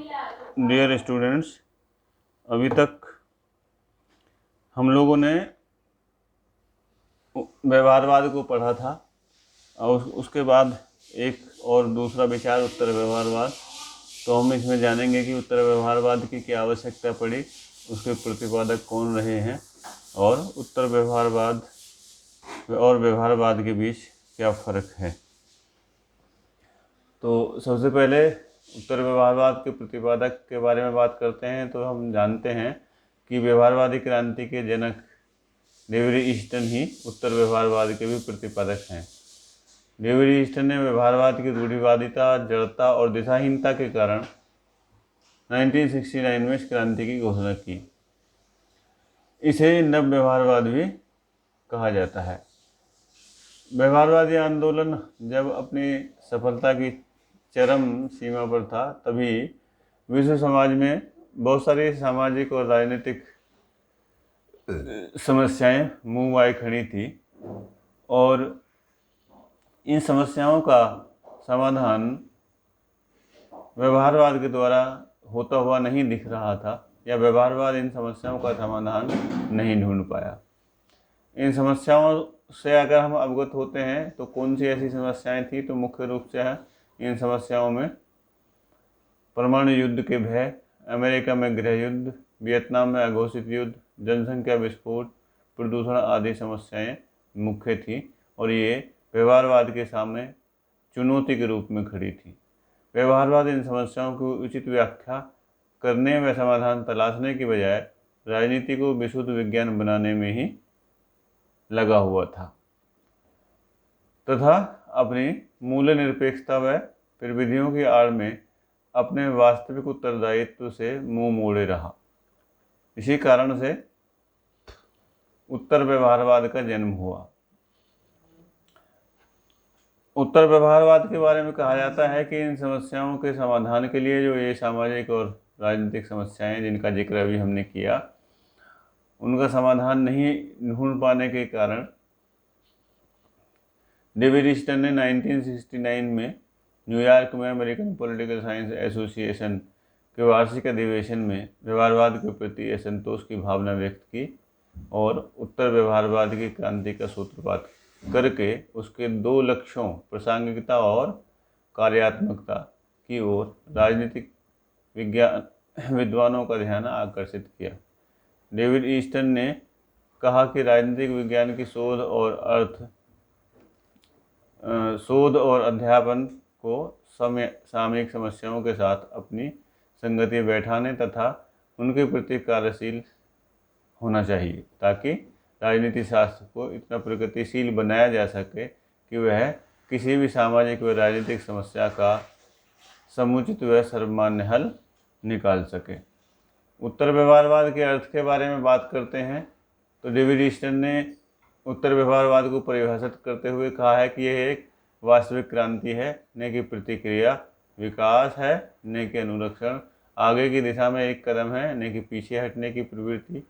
Dear students, अभी तक हम लोगों ने व्यवहारवाद को पढ़ा था और उसके बाद एक और दूसरा विचार उत्तर व्यवहारवाद। तो हम इसमें जानेंगे कि उत्तर व्यवहारवाद की क्या आवश्यकता पड़ी, उसके प्रतिपादक कौन रहे हैं और उत्तर व्यवहारवाद और व्यवहारवाद के बीच क्या फ़र्क है। तो सबसे पहले उत्तर व्यवहारवाद के प्रतिपादक के बारे में बात करते हैं। तो हम जानते हैं कि व्यवहारवादी क्रांति के जनक डेविड ईस्टन ही उत्तर व्यवहारवाद के भी प्रतिपादक हैं। डेविड ईस्टन ने व्यवहारवाद की रूढ़िवादिता, जड़ता और दिशाहीनता के कारण 1969 में इस क्रांति की घोषणा की। इसे नव व्यवहारवाद भी कहा जाता है। व्यवहारवादी आंदोलन जब अपनी सफलता की चरम सीमा पर था, तभी विश्व समाज में बहुत सारी सामाजिक और राजनीतिक समस्याएं मुंह आई खड़ी थी और इन समस्याओं का समाधान व्यवहारवाद के द्वारा होता हुआ नहीं दिख रहा था, या व्यवहारवाद इन समस्याओं का समाधान नहीं ढूंढ पाया। इन समस्याओं से अगर हम अवगत होते हैं तो कौन सी ऐसी समस्याएं थी, तो मुख्य रूप से है इन समस्याओं में परमाणु युद्ध के भय, अमेरिका में गृह युद्ध, वियतनाम में अघोषित युद्ध, जनसंख्या विस्फोट, प्रदूषण आदि समस्याएं मुख्य थी और ये व्यवहारवाद के सामने चुनौती के रूप में खड़ी थी। व्यवहारवाद इन समस्याओं की उचित व्याख्या करने व समाधान तलाशने की बजाय राजनीति को विशुद्ध विज्ञान बनाने में ही लगा हुआ था तथा अपनी मूल्य निरपेक्षता व प्रविधियों की आड़ में अपने वास्तविक उत्तरदायित्व से मुंह मोड़े रहा। इसी कारण से उत्तर व्यवहारवाद का जन्म हुआ। उत्तर व्यवहारवाद के बारे में कहा जाता है कि इन समस्याओं के समाधान के लिए जो ये सामाजिक और राजनीतिक समस्याएं जिनका जिक्र अभी हमने किया, उनका समाधान नहीं ढूंढ पाने के कारण डेविड ईस्टन ने 1969 में न्यूयॉर्क में अमेरिकन पॉलिटिकल साइंस एसोसिएशन के वार्षिक अधिवेशन में व्यवहारवाद के प्रति असंतोष की भावना व्यक्त की और उत्तर व्यवहारवाद की क्रांति का सूत्रपात करके उसके दो लक्ष्यों, प्रासंगिकता और कार्यात्मकता की ओर राजनीतिक विज्ञान विद्वानों का ध्यान आकर्षित किया। डेविड ईस्टन ने कहा कि राजनीतिक विज्ञान की शोध और अध्यापन को सामयिक समस्याओं के साथ अपनी संगति बैठाने तथा उनके प्रति कार्यशील होना चाहिए, ताकि राजनीति शास्त्र को इतना प्रगतिशील बनाया जा सके कि वह किसी भी सामाजिक व राजनीतिक समस्या का समुचित व सर्वमान्य हल निकाल सके। उत्तर व्यवहारवाद के अर्थ के बारे में बात करते हैं तो डेविड ईस्टन ने उत्तर व्यवहारवाद को परिभाषित करते हुए कहा है कि यह एक वास्तविक क्रांति है, न कि प्रतिक्रिया, विकास है न कि अनुरक्षण, आगे की दिशा में एक कदम है न कि पीछे हटने की प्रवृत्ति।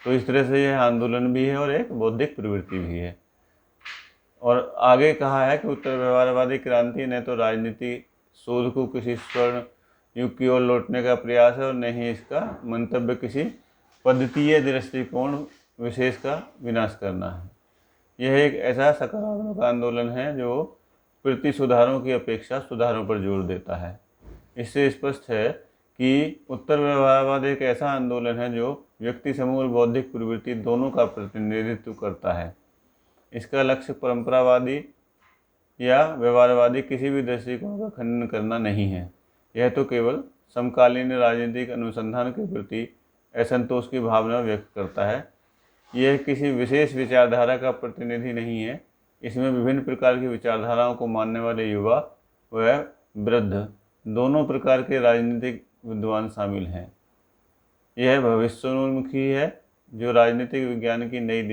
तो इस तरह से यह आंदोलन भी है और एक बौद्धिक प्रवृत्ति भी है। और आगे कहा है कि उत्तर व्यवहारवादी क्रांति न तो राजनीति शोध को किसी स्वर्ण युग की ओर लौटने का प्रयास है और न ही इसका मंतव्य किसी पद्धतीय दृष्टिकोण विशेष का विनाश करना है। यह एक ऐसा सकारात्मक आंदोलन है जो प्रति सुधारों की अपेक्षा सुधारों पर जोर देता है। इससे स्पष्ट है कि उत्तर व्यवहारवाद एक ऐसा आंदोलन है जो व्यक्ति समूह और बौद्धिक प्रवृत्ति दोनों का प्रतिनिधित्व करता है। इसका लक्ष्य परंपरावादी या व्यवहारवादी किसी भी दृष्टिकोण का खंडन करना नहीं है। यह तो केवल समकालीन राजनीतिक अनुसंधान के प्रति असंतोष की भावना व्यक्त करता है। यह किसी विशेष विचारधारा का प्रतिनिधि नहीं है। इसमें विभिन्न प्रकार की विचारधाराओं को मानने वाले युवा व वृद्ध दोनों प्रकार के राजनीतिक विद्वान शामिल हैं। यह भविष्योन्मुखी है जो राजनीतिक विज्ञान की नई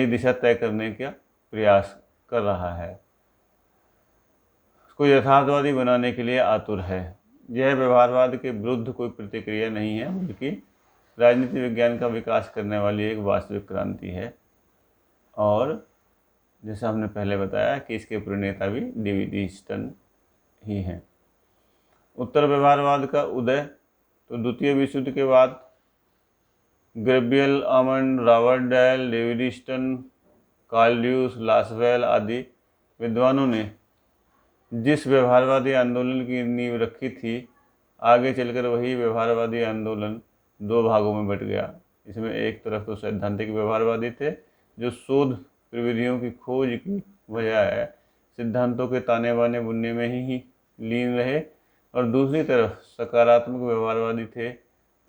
दिशा तय करने का प्रयास कर रहा है, उसको यथार्थवादी बनाने के लिए आतुर है। यह व्यवहारवाद के विरुद्ध कोई प्रतिक्रिया नहीं है, बल्कि राजनीति विज्ञान का विकास करने वाली एक वास्तविक क्रांति है। और जैसा हमने पहले बताया कि इसके प्रणेता भी डेविड ईस्टन ही हैं। उत्तर व्यवहारवाद का उदय तो द्वितीय विश्व युद्ध के बाद Gabriel Almond, Robert Dahl, David Easton, Karl ल्यूस, लासवेल आदि विद्वानों ने जिस व्यवहारवादी आंदोलन की नींव रखी थी, आगे चलकर वही व्यवहारवादी आंदोलन दो भागों में बट गया। इसमें एक तरफ तो सैद्धांतिक व्यवहारवादी थे जो शोध प्रविधियों की खोज की बजाय सिद्धांतों के ताने बाने बुनने में ही लीन रहे, और दूसरी तरफ सकारात्मक व्यवहारवादी थे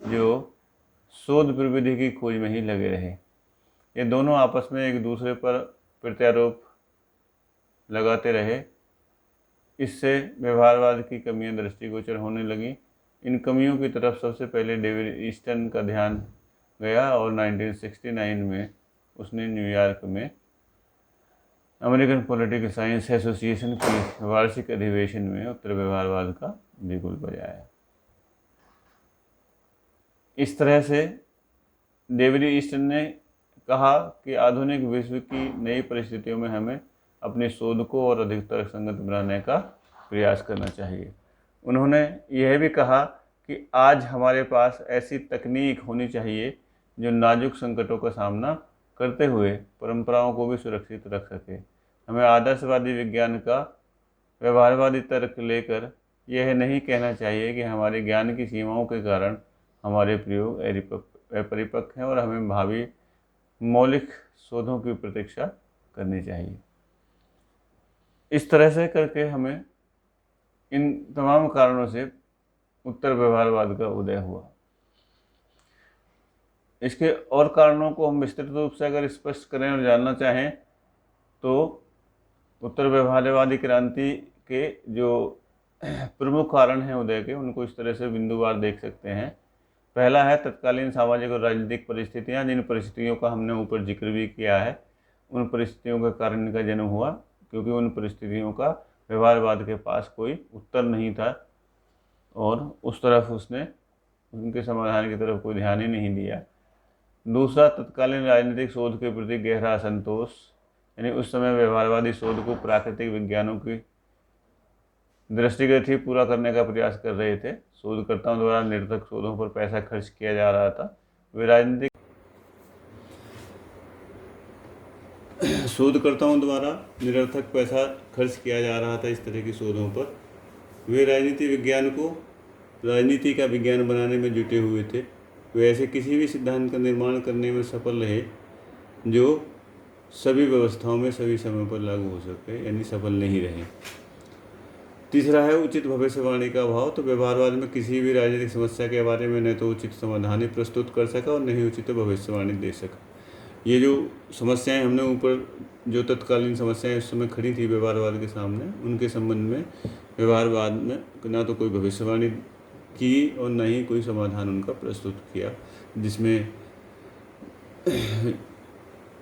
जो शोध प्रविधि की खोज में ही लगे रहे। ये दोनों आपस में एक दूसरे पर प्रत्यारोप लगाते रहे। इससे व्यवहारवाद की कमियां दृष्टिगोचर होने लगी। इन कमियों की तरफ सबसे पहले डेविड ईस्टन का ध्यान गया और 1969 में उसने न्यूयॉर्क में अमेरिकन पॉलिटिकल साइंस एसोसिएशन की वार्षिक अधिवेशन में उत्तर व्यवहारवाद का बिगुल बजाया। इस तरह से डेविड ईस्टन ने कहा कि आधुनिक विश्व की नई परिस्थितियों में हमें अपनी शोध को और अधिक तर्कसंगत बनाने का प्रयास करना चाहिए। उन्होंने यह भी कहा कि आज हमारे पास ऐसी तकनीक होनी चाहिए जो नाजुक संकटों का सामना करते हुए परंपराओं को भी सुरक्षित रख सके। हमें आदर्शवादी विज्ञान का व्यवहारवादी तर्क लेकर यह नहीं कहना चाहिए कि हमारे ज्ञान की सीमाओं के कारण हमारे प्रयोग अपरिपक्व हैं और हमें भावी मौलिक शोधों की प्रतीक्षा करनी चाहिए। इस तरह से करके हमें इन तमाम कारणों से उत्तर व्यवहारवाद का उदय हुआ। इसके और कारणों को हम विस्तृत रूप से अगर स्पष्ट करें और जानना चाहें तो उत्तर व्यवहारवादी क्रांति के जो प्रमुख कारण हैं उदय के, उनको इस तरह से बिंदुवार देख सकते हैं। पहला है तत्कालीन सामाजिक और राजनीतिक परिस्थितियां, जिन परिस्थितियों का हमने ऊपर जिक्र भी किया है। उन परिस्थितियों के कारण इनका जन्म हुआ, क्योंकि उन परिस्थितियों का व्यवहारवाद के पास कोई उत्तर नहीं था और उस तरफ उसने उनके समाधान की तरफ कोई ध्यान ही नहीं दिया। दूसरा, तत्कालीन राजनीतिक शोध के प्रति गहरा असंतोष, यानी उस समय व्यवहारवादी शोध को प्राकृतिक विज्ञानों की दृष्टिगत ही पूरा करने का प्रयास कर रहे थे। शोधकर्ताओं द्वारा निरर्थक शोधों पर पैसा खर्च किया जा रहा था। वे राजनीतिक शोधकर्ताओं द्वारा निरर्थक पैसा खर्च किया जा रहा था इस तरह की शोधों पर। वे राजनीति विज्ञान को राजनीति का विज्ञान बनाने में जुटे हुए थे। वे ऐसे किसी भी सिद्धांत का निर्माण करने में सफल रहे जो सभी व्यवस्थाओं में सभी समय पर लागू हो सके, यानी सफल नहीं रहे। तीसरा है उचित भविष्यवाणी का अभाव। तो व्यवहारवाद में किसी भी राजनीतिक समस्या के बारे में न तो उचित समाधान ही प्रस्तुत कर सका और न ही उचित भविष्यवाणी दे सका। ये जो समस्याएं हमने ऊपर जो तत्कालीन समस्याएं उस समय खड़ी थी व्यवहारवाद के सामने, उनके संबंध में व्यवहारवाद में ना तो कोई भविष्यवाणी की और न ही कोई समाधान उनका प्रस्तुत किया, जिसमें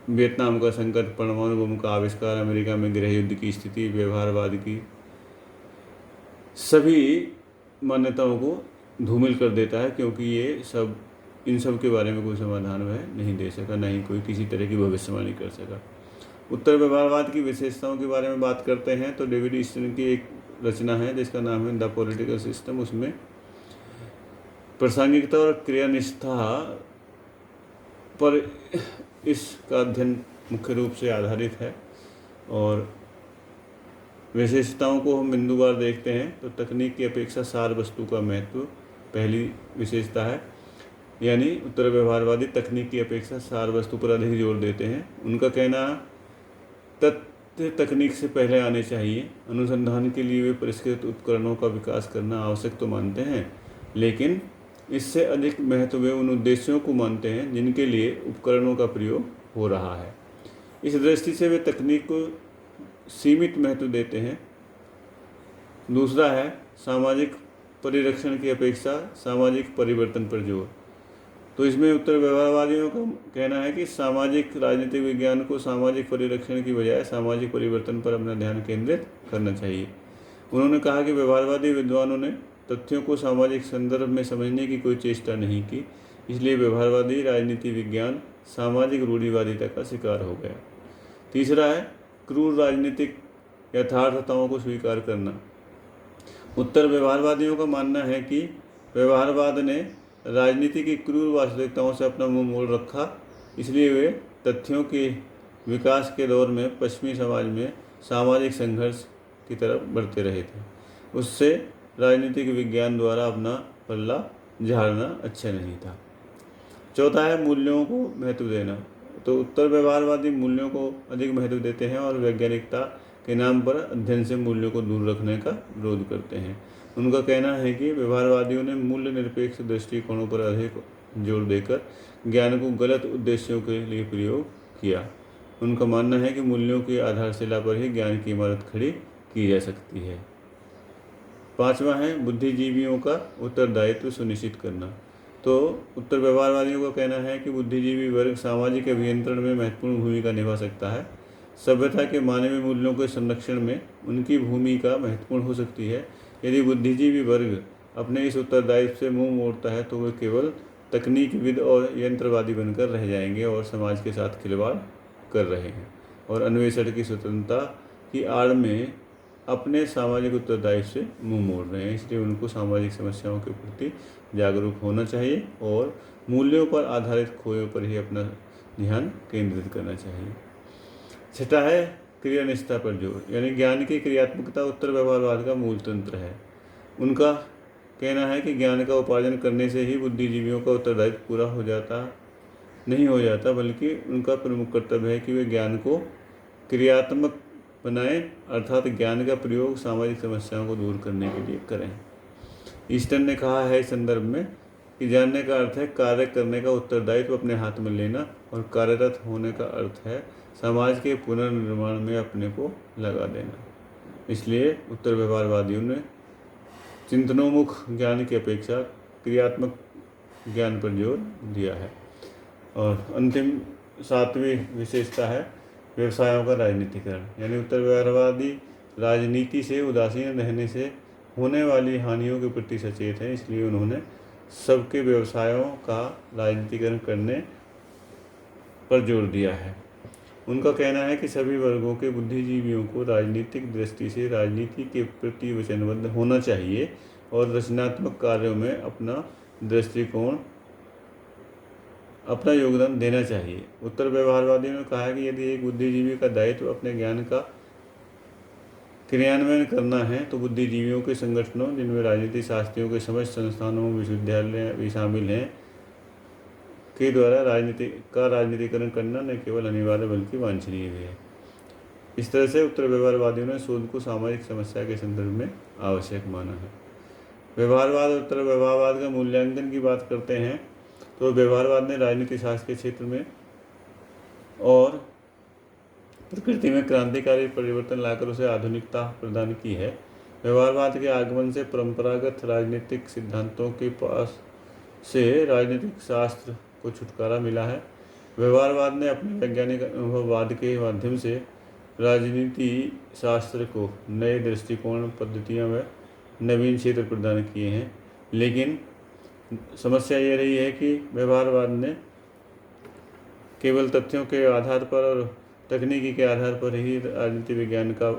वियतनाम का संकट, परमाणु बम का आविष्कार, अमेरिका में गृह युद्ध की स्थिति, व्यवहारवाद की सभी मान्यताओं को धूमिल कर देता है, क्योंकि ये सब इन सब के बारे में कोई समाधान वह नहीं दे सका, ना ही कोई किसी तरह की भविष्यवाणी कर सका। उत्तर व्यवहारवाद की विशेषताओं के बारे में बात करते हैं तो डेविड ईस्टन की एक रचना है जिसका नाम है द पॉलिटिकल सिस्टम। उसमें प्रासंगिकता और क्रियानिष्ठा पर इसका अध्ययन मुख्य रूप से आधारित है। और विशेषताओं को हम बिंदुवार देखते हैं तो तकनीक की अपेक्षा सार वस्तु का महत्व पहली विशेषता है, यानी उत्तर व्यवहारवादी तकनीक की अपेक्षा सार वस्तु पर अधिक जोर देते हैं। उनका कहना तथ्य तकनीक से पहले आने चाहिए। अनुसंधान के लिए वे परिष्कृत उपकरणों का विकास करना आवश्यक तो मानते हैं, लेकिन इससे अधिक महत्व वे उन उद्देश्यों को मानते हैं जिनके लिए उपकरणों का प्रयोग हो रहा है। इस दृष्टि से वे तकनीक को सीमित महत्व देते हैं। दूसरा है सामाजिक परिरक्षण की अपेक्षा सामाजिक परिवर्तन पर जोर। तो इसमें उत्तर व्यवहारवादियों का कहना है कि सामाजिक राजनीतिक विज्ञान को सामाजिक परिरक्षण की बजाय सामाजिक परिवर्तन पर अपना ध्यान केंद्रित करना चाहिए। उन्होंने कहा कि व्यवहारवादी विद्वानों ने तथ्यों को सामाजिक संदर्भ में समझने की कोई चेष्टा नहीं की, इसलिए व्यवहारवादी राजनीति विज्ञान सामाजिक रूढ़िवादिता का शिकार हो गया। तीसरा है क्रूर राजनीतिक यथार्थताओं को स्वीकार करना। उत्तर व्यवहारवादियों का मानना है कि व्यवहारवाद ने राजनीति की क्रूर वास्तविकताओं से अपना मुंह मोड़ रखा, इसलिए वे तथ्यों के विकास के दौर में पश्चिमी समाज में सामाजिक संघर्ष की तरफ बढ़ते रहे थे। उससे राजनीतिक विज्ञान द्वारा अपना पल्ला झाड़ना अच्छा नहीं था। चौथा है मूल्यों को महत्व देना। तो उत्तर व्यवहारवादी मूल्यों को अधिक महत्व देते हैं और वैज्ञानिकता के नाम पर अध्ययन से मूल्यों को दूर रखने का विरोध करते हैं। उनका कहना है कि व्यवहारवादियों ने मूल्य निरपेक्ष दृष्टिकोणों पर अधिक जोर देकर ज्ञान को गलत उद्देश्यों के लिए प्रयोग किया। उनका मानना है कि मूल्यों की आधारशिला पर ही ज्ञान की इमारत खड़ी की जा सकती है। पांचवा है बुद्धिजीवियों का उत्तरदायित्व सुनिश्चित करना। तो उत्तर व्यवहारवादियों का कहना है कि बुद्धिजीवी वर्ग सामाजिक अभियंत्रण में महत्वपूर्ण भूमिका निभा सकता है। सभ्यता के मानवीय मूल्यों के संरक्षण में उनकी भूमिका महत्वपूर्ण हो सकती है। यदि बुद्धिजीवी वर्ग अपने इस उत्तरदायित्व से मुंह मोड़ता है तो वे केवल तकनीकविद और यंत्रवादी बनकर रह जाएंगे और समाज के साथ खिलवाड़ कर रहे हैं और अन्वेषण की स्वतंत्रता की आड़ में अपने सामाजिक उत्तरदायित्व से मुंह मोड़ रहे हैं। इसलिए उनको सामाजिक समस्याओं के प्रति जागरूक होना चाहिए और मूल्यों पर आधारित खोजों पर ही अपना ध्यान केंद्रित करना चाहिए। छठा है क्रियानिष्ठता पर जोर, यानी ज्ञान की क्रियात्मकता उत्तर व्यवहारवाद का मूल तंत्र है। उनका कहना है कि ज्ञान का उपार्जन करने से ही बुद्धिजीवियों का उत्तरदायित्व पूरा नहीं हो जाता, बल्कि उनका प्रमुख कर्तव्य है कि वे ज्ञान को क्रियात्मक बनाएं, अर्थात ज्ञान का प्रयोग सामाजिक समस्याओं को दूर करने के लिए करें। ईस्टर्न ने कहा है इस संदर्भ में कि जानने का अर्थ है कार्य करने का उत्तरदायित्व अपने हाथ में लेना और कार्यरत होने का अर्थ है समाज के पुनर्निर्माण में अपने को लगा देना। इसलिए उत्तर व्यवहारवादियों ने चिंतनोन्मुख ज्ञान की अपेक्षा क्रियात्मक ज्ञान पर जोर दिया है। और अंतिम सातवीं विशेषता है व्यवसायों का राजनीतिकरण, यानी उत्तर व्यवहारवादी राजनीति से उदासीन रहने से होने वाली हानियों के प्रति सचेत हैं। इसलिए उन्होंने सबके व्यवसायों का राजनीतिकरण करने पर जोर दिया है। उनका कहना है कि सभी वर्गों के बुद्धिजीवियों को राजनीतिक दृष्टि से राजनीति के प्रति वचनबद्ध होना चाहिए और रचनात्मक कार्यों में अपना योगदान देना चाहिए। उत्तर व्यवहारवादियों ने कहा है कि यदि एक बुद्धिजीवी का दायित्व अपने ज्ञान का क्रियान्वयन करना है तो बुद्धिजीवियों के संगठनों, जिनमें राजनीति शास्त्रियों के समस्त संस्थानों, विश्वविद्यालय भी शामिल हैं, के द्वारा राजनीतिकरण करना न केवल अनिवार्य बल्कि वांछनीय भी है। इस तरह से उत्तर व्यवहारवादियों ने शोध को सामाजिक समस्या के संदर्भ में आवश्यक माना है। व्यवहारवाद और उत्तर व्यवहारवाद का मूल्यांकन की बात करते हैं तो व्यवहारवाद ने राजनीति शास्त्र के क्षेत्र में और प्रकृति में क्रांतिकारी परिवर्तन लाकर उसे आधुनिकता प्रदान की है। व्यवहारवाद के आगमन से परंपरागत राजनीतिक सिद्धांतों के पास से राजनीतिक शास्त्र को छुटकारा मिला है। व्यवहारवाद ने अपने वैज्ञानिक अनुभववाद के माध्यम से राजनीति शास्त्र को नए दृष्टिकोण, पद्धतियाँ व नवीन क्षेत्र प्रदान किए हैं। लेकिन समस्या ये रही है कि व्यवहारवाद ने केवल तथ्यों के आधार पर और तकनीकी के आधार पर ही राजनीति विज्ञान का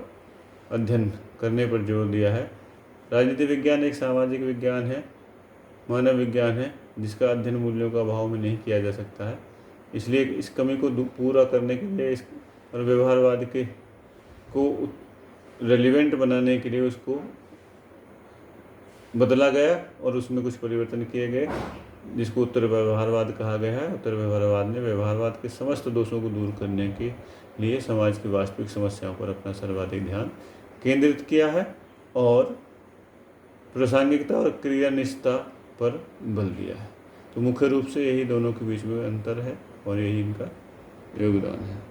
अध्ययन करने पर जोर दिया है। राजनीति विज्ञान एक सामाजिक विज्ञान है, मानव विज्ञान है, जिसका अध्ययन मूल्यों का अभाव में नहीं किया जा सकता है। इसलिए इस कमी को पूरा करने के लिए और व्यवहारवाद को रेलिवेंट बनाने के लिए उसको बदला गया और उसमें कुछ परिवर्तन किए गए, जिसको उत्तर व्यवहारवाद कहा गया है। उत्तर व्यवहारवाद ने व्यवहारवाद के समस्त दोषों को दूर करने के लिए समाज की वास्तविक समस्याओं पर अपना सर्वाधिक ध्यान केंद्रित किया है और प्रासंगिकता और क्रियानिष्ठता पर बल दिया है। तो मुख्य रूप से यही दोनों के बीच में अंतर है और यही इनका योगदान है।